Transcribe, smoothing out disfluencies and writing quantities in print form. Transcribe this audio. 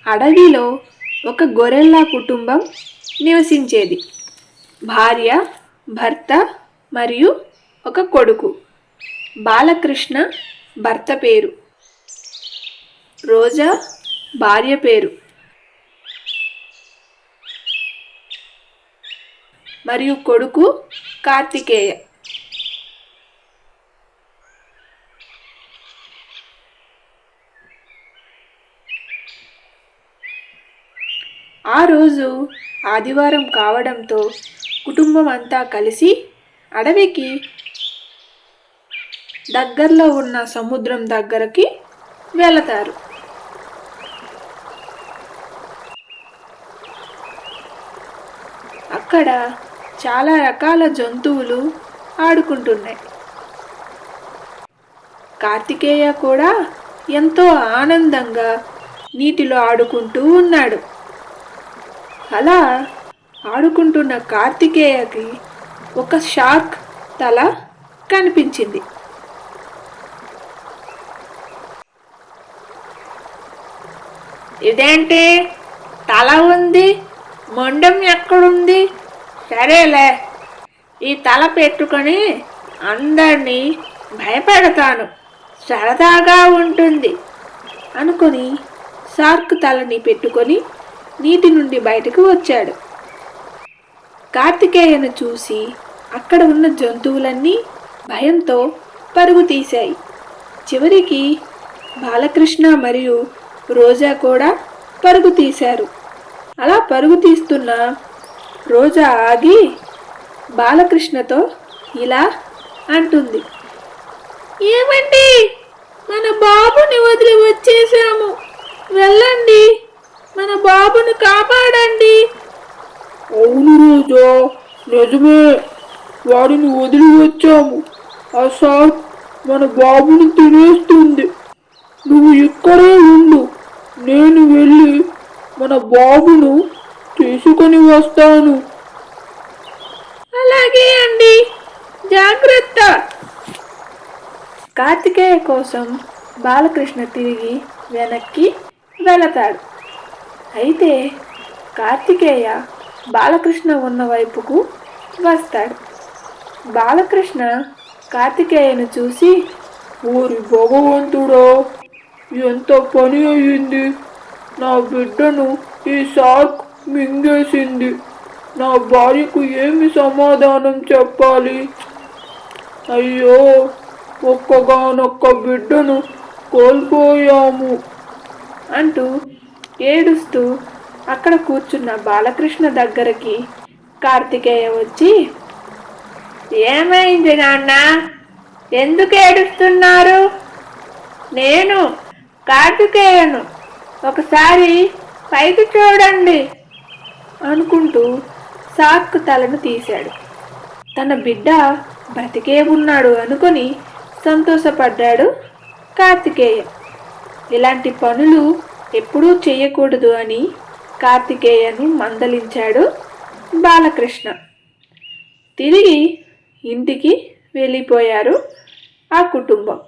అడవిలో ఒక గొరెల్లా కుటుంబం నివసించేది. భార్య, భర్త మరియు ఒక కొడుకు. బాలకృష్ణ భర్త పేరు, రోజా భార్య పేరు మరియు కొడుకు కార్తికేయ. ఆ రోజు ఆదివారం కావడంతో కుటుంబం అంతా కలిసి అడవికి దగ్గరలో ఉన్న సముద్రం దగ్గరికి వెళతారు. అక్కడ చాలా రకాల జంతువులు ఆడుకుంటున్నాయి. కార్తికేయ కూడా ఎంతో ఆనందంగా నీటిలో ఆడుకుంటూ ఉన్నాడు. అలా ఆడుకుంటున్న కార్తికేయకి ఒక షార్క్ తల కనిపించింది. ఇదేంటి తల ఉంది, మొండం ఎక్కడుంది? సరేలే, ఈ తల పెట్టుకొని అందరినీ భయపెడతాను, సరదాగా ఉంటుంది అనుకొని షార్క్ తలని పెట్టుకొని నీటి నుండి బయటకు వచ్చాడు. కార్తికేయను చూసి అక్కడ ఉన్న జంతువులన్నీ భయంతో పరుగు తీశాయి. చివరికి బాలకృష్ణ మరియు రోజా కూడా పరుగు తీశారు. అలా పరుగు తీస్తున్న రోజా ఆగి బాలకృష్ణతో ఇలా అంటుంది, ఏమండి, మన బాబుని వదిలి వచ్చేసాము, వెళ్ళండి, మన బాబుని కాపాడండి. అవును రోజా, నిజమే, వాడిని వదిలి వచ్చాము. ఆ షార్క్ మన బాబుని తినేస్తుంది. నువ్వు ఇక్కడే ఉండు, నేను వెళ్ళి మన బాబును తీసుకొని వస్తాను. అలాగే అండి, జాగ్రత్త. కార్తికేయ కోసం బాలకృష్ణ తిరిగి వెనక్కి వెళతాడు. అయితే కార్తికేయ బాలకృష్ణ ఉన్న వైపుకు వస్తాడు. బాలకృష్ణ కార్తికేయను చూసి, ఓరి భగవంతుడా, ఎంత పని అయ్యింది, నా బిడ్డను ఈ షార్క్ మింగేసింది. నా భార్యకు ఏమి సమాధానం చెప్పాలి? అయ్యో, ఒక్కగానొక్క బిడ్డను కోల్పోయాము అంటూ ఏడుస్తూ అక్కడ కూర్చున్న బాలకృష్ణ దగ్గరికి కార్తికేయ వచ్చి, ఏమైంది నాన్న, ఎందుకు ఏడుస్తున్నారు? నేను కార్తికేయను, ఒకసారి పైకి చూడండి అనుకుంటూ షార్క్ తలను తీశాడు. తన బిడ్డ బ్రతికే ఉన్నాడు అనుకొని సంతోషపడ్డాడు కార్తికేయ. ఇలాంటి పనులు ఎప్పుడూ చేయకూడదు అని కార్తికేయను మందలించాడు బాలకృష్ణ. తిరిగి ఇంటికి వెళ్ళిపోయారు ఆ కుటుంబం.